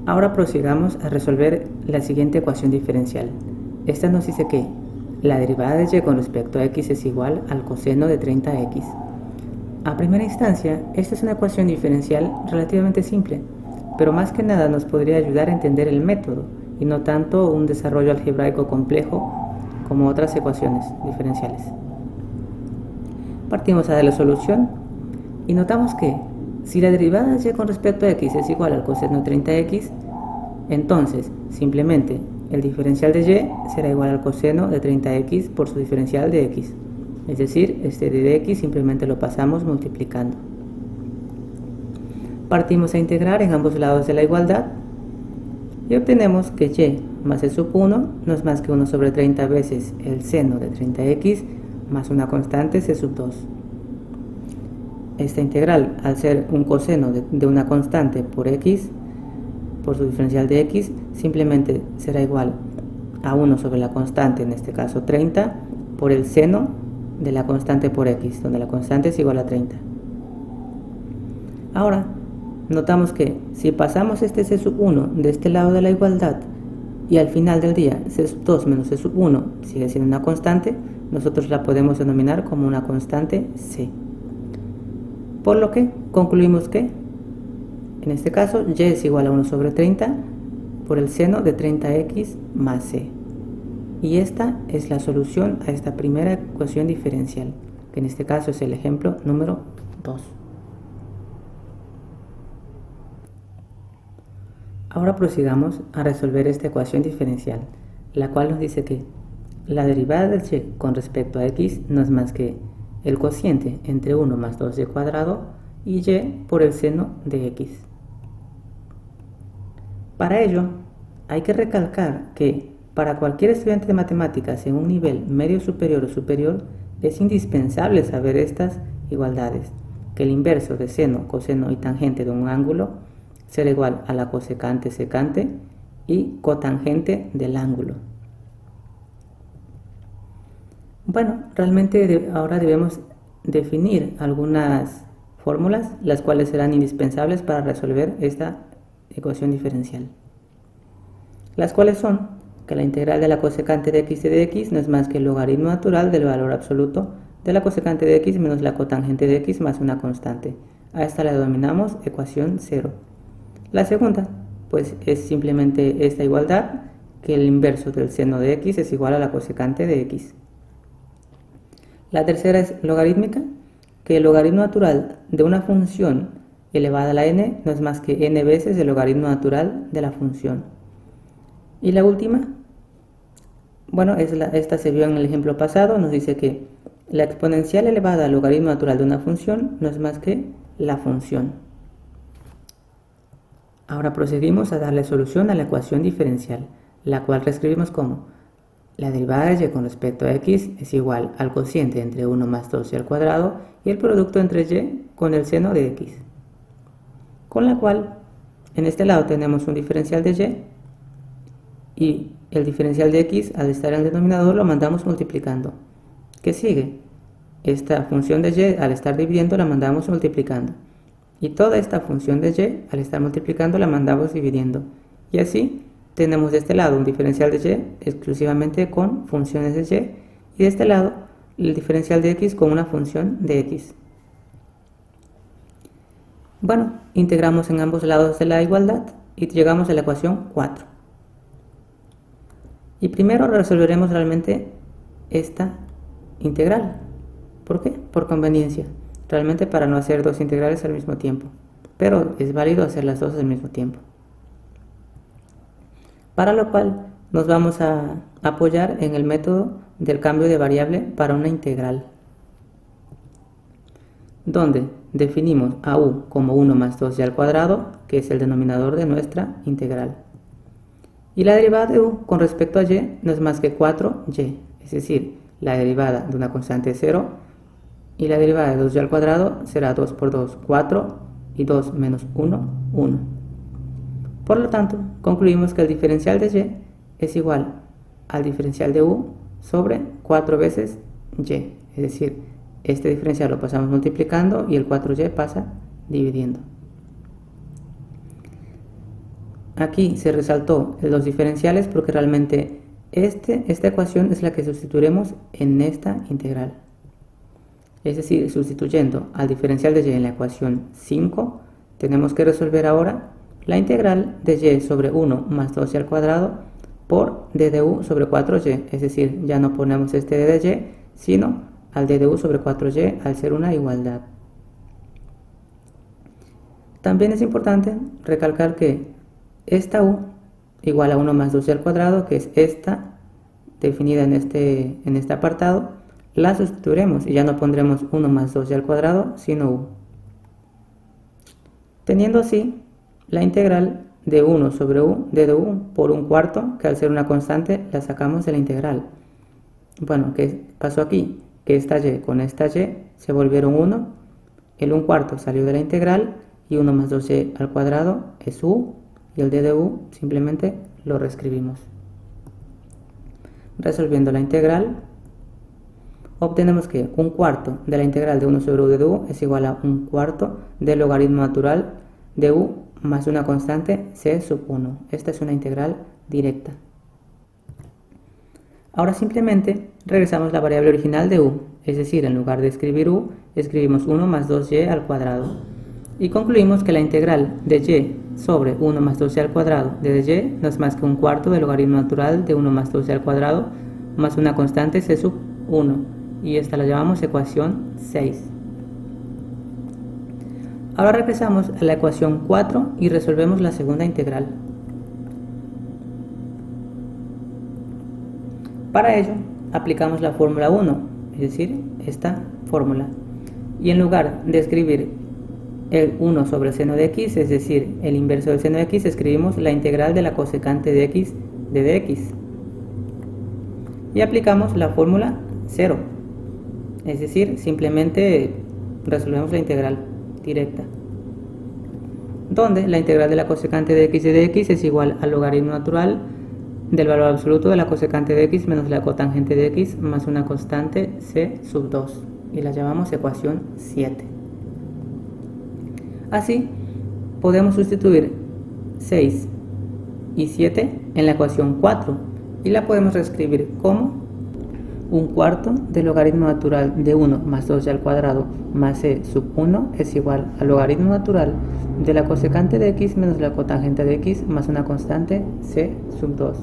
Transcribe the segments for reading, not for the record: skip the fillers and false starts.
Ahora prosigamos a resolver la siguiente ecuación diferencial. Esta nos dice que la derivada de y con respecto a x es igual al coseno de 30x. A primera instancia, esta es una ecuación diferencial relativamente simple, pero más que nada nos podría ayudar a entender el método y no tanto un desarrollo algebraico complejo como otras ecuaciones diferenciales. Partimos a la solución y notamos que si la derivada de y con respecto a x es igual al coseno de 30x, entonces simplemente el diferencial de y será igual al coseno de 30x por su diferencial de x. Es decir, este de x simplemente lo pasamos multiplicando. Partimos a integrar en ambos lados de la igualdad y obtenemos que y más e sub 1 no es más que 1 sobre 30 veces el seno de 30x más una constante c sub 2. Esta integral, al ser un coseno de una constante por x, por su diferencial de x, simplemente será igual a 1 sobre la constante, en este caso 30, por el seno de la constante por x, donde la constante es igual a 30. Ahora, notamos que si pasamos este c sub 1 de este lado de la igualdad y al final del día c sub 2 menos c sub 1 sigue siendo una constante, nosotros la podemos denominar como una constante c. Por lo que concluimos que, en este caso, y es igual a 1 sobre 30 por el seno de 30x más c. Y esta es la solución a esta primera ecuación diferencial, que en este caso es el ejemplo número 2. Ahora prosigamos a resolver esta ecuación diferencial, la cual nos dice que la derivada del y con respecto a x no es más que el cociente entre 1 más 2y cuadrado y y por el seno de x. Para ello, hay que recalcar que para cualquier estudiante de matemáticas en un nivel medio superior o superior es indispensable saber estas igualdades, que el inverso de seno, coseno y tangente de un ángulo será igual a la cosecante secante y cotangente del ángulo. Bueno, realmente ahora debemos definir algunas fórmulas, las cuales serán indispensables para resolver esta ecuación diferencial. Las cuales son que la integral de la cosecante de x de x no es más que el logaritmo natural del valor absoluto de la cosecante de x menos la cotangente de x más una constante. A esta la denominamos ecuación 0. La segunda, pues es simplemente esta igualdad, que el inverso del seno de x es igual a la cosecante de x. La tercera es logarítmica, que el logaritmo natural de una función elevada a la n no es más que n veces el logaritmo natural de la función. Y la última, bueno, esta se vio en el ejemplo pasado, nos dice que la exponencial elevada al logaritmo natural de una función no es más que la función. Ahora proseguimos a darle solución a la ecuación diferencial, la cual reescribimos como la derivada de y con respecto a x es igual al cociente entre 1 más 2y al cuadrado y el producto entre y con el seno de x. Con la cual, en este lado tenemos un diferencial de y el diferencial de x, al estar en el denominador, lo mandamos multiplicando. ¿Qué sigue? Esta función de y, al estar dividiendo, la mandamos multiplicando. Y toda esta función de y, al estar multiplicando, la mandamos dividiendo. Y así tenemos de este lado un diferencial de y exclusivamente con funciones de y de este lado el diferencial de x con una función de x. Bueno, integramos en ambos lados de la igualdad y llegamos a la ecuación 4. Y primero resolveremos realmente esta integral. ¿Por qué? Por conveniencia. Realmente para no hacer dos integrales al mismo tiempo. Pero es válido hacer las dos al mismo tiempo. Para lo cual nos vamos a apoyar en el método del cambio de variable para una integral, donde definimos a u como 1 más 2y al cuadrado, que es el denominador de nuestra integral. Y la derivada de u con respecto a y no es más que 4y, es decir, la derivada de una constante 0, y la derivada de 2y al cuadrado será 2 por 2, 4, y 2 menos 1, 1. Por lo tanto, concluimos que el diferencial de y es igual al diferencial de u sobre 4 veces y, es decir, este diferencial lo pasamos multiplicando y el 4y pasa dividiendo. aquí se resaltó los diferenciales porque realmente esta ecuación es la que sustituiremos en esta integral. Es decir, sustituyendo al diferencial de y en la ecuación 5, tenemos que resolver ahora la integral de y sobre 1 más 2y al cuadrado por d de u sobre 4y. Es decir, ya no ponemos este d de y, sino al d de u sobre 4y al ser una igualdad. También es importante recalcar que esta u igual a 1 más 2y al cuadrado, que es esta definida en este apartado, la sustituiremos y ya no pondremos 1 más 2y al cuadrado, sino u. Teniendo así la integral de 1 sobre u de u por 1/4, que al ser una constante la sacamos de la integral. Bueno, ¿qué pasó aquí? Que esta y con esta y se volvieron 1, el 1/4 salió de la integral y 1 más 2y al cuadrado es u y el d de u simplemente lo reescribimos. Resolviendo la integral, obtenemos que 1/4 de la integral de 1 sobre u de u es igual a 1/4 del logaritmo natural de u más una constante c sub 1. Esta es una integral directa. Ahora simplemente regresamos la variable original de u, es decir, en lugar de escribir u, escribimos 1 más 2y al cuadrado. Y concluimos que la integral de y sobre 1 más 2y al cuadrado de y no es más que 1/4 del logaritmo natural de 1 más 2y al cuadrado más una constante c sub 1. Y esta la llamamos ecuación 6. Ahora regresamos a la ecuación 4 y resolvemos la segunda integral. Para ello, aplicamos la fórmula 1, es decir, esta fórmula. Y en lugar de escribir el 1 sobre el seno de x, es decir, el inverso del seno de x, escribimos la integral de la cosecante de x de dx. Y aplicamos la fórmula 0, es decir, simplemente resolvemos la integral directa, donde la integral de la cosecante de x de dx es igual al logaritmo natural del valor absoluto de la cosecante de x menos la cotangente de x más una constante c sub 2, y la llamamos ecuación 7. Así, podemos sustituir 6 y 7 en la ecuación 4 y la podemos reescribir como 1/4 del logaritmo natural de 1 más 2y al cuadrado más c sub 1 es igual al logaritmo natural de la cosecante de x menos la cotangente de x más una constante c sub 2.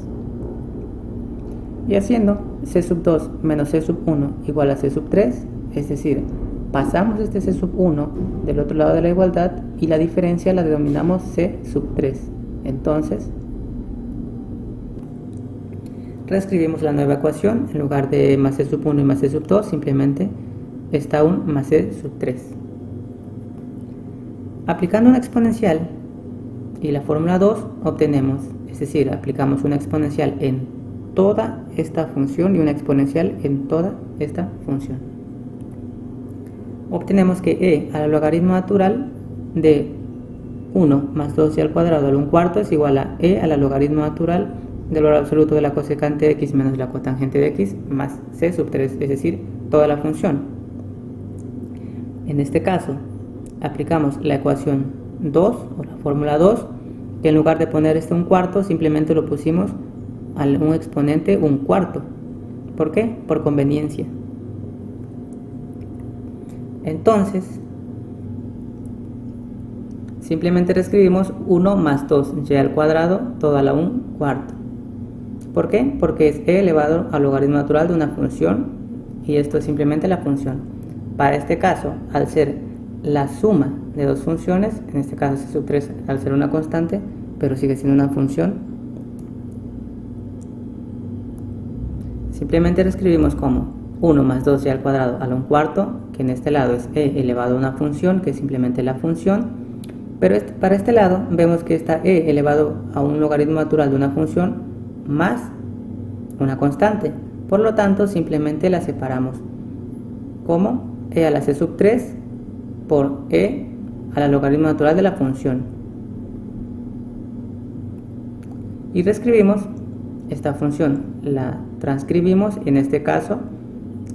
Y haciendo c sub 2 menos c sub 1 igual a c sub 3, es decir, pasamos este c sub 1 del otro lado de la igualdad y la diferencia la denominamos c sub 3. Entonces, reescribimos la nueva ecuación, en lugar de más c sub 1 y más c sub 2, simplemente está un más c sub 3. Aplicando una exponencial y la fórmula 2 obtenemos, es decir, aplicamos una exponencial en toda esta función y una exponencial en toda esta función. Obtenemos que e al logaritmo natural de 1 más 2y al cuadrado al 1/4 es igual a e al logaritmo natural del valor absoluto de la cosecante de x menos la cotangente de x más c sub 3, es decir, toda la función. En este caso, aplicamos la ecuación 2 o la fórmula 2, que en lugar de poner este 1/4 simplemente lo pusimos a un exponente 1/4. ¿Por qué? Por conveniencia. Entonces, simplemente reescribimos 1 más 2y al cuadrado todo a la 1/4. ¿Por qué? Porque es e elevado al logaritmo natural de una función y esto es simplemente la función. Para este caso, al ser la suma de dos funciones, en este caso c sub 3 al ser una constante, pero sigue siendo una función, simplemente lo escribimos como 1 más 2y al cuadrado a la 1/4, que en este lado es e elevado a una función, que es simplemente la función, pero para este lado vemos que está e elevado a un logaritmo natural de una función más una constante, por lo tanto simplemente la separamos como e a la c sub 3 por e a la logaritmo natural de la función y reescribimos esta función, la transcribimos y en este caso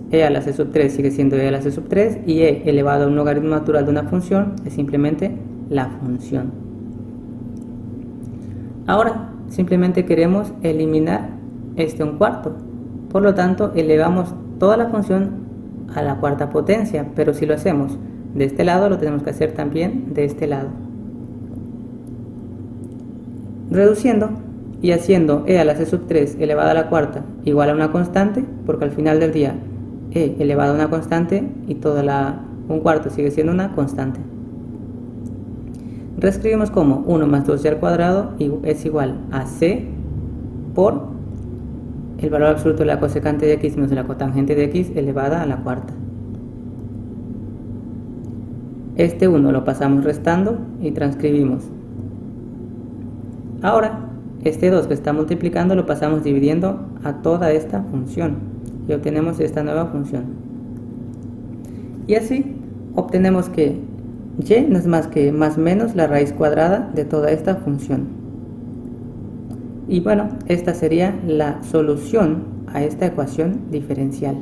e a la c sub 3 sigue siendo e a la c sub 3 y e elevado a un logaritmo natural de una función es simplemente la función. Ahora simplemente queremos eliminar este 1/4. Por lo tanto, elevamos toda la función a la cuarta potencia, pero si lo hacemos de este lado, lo tenemos que hacer también de este lado. Reduciendo y haciendo e a la c⁻³ elevada a la cuarta igual a una constante, porque al final del día e elevado a una constante y toda la 1/4 sigue siendo una constante. Reescribimos como 1 más 2y² es igual a c por el valor absoluto de la cosecante de x menos de la cotangente de x elevada a la cuarta. Este 1 lo pasamos restando y transcribimos. Ahora, este 2 que está multiplicando lo pasamos dividiendo a toda esta función y obtenemos esta nueva función. Y así obtenemos que y no es más que más menos la raíz cuadrada de toda esta función. Y bueno, esta sería la solución a esta ecuación diferencial.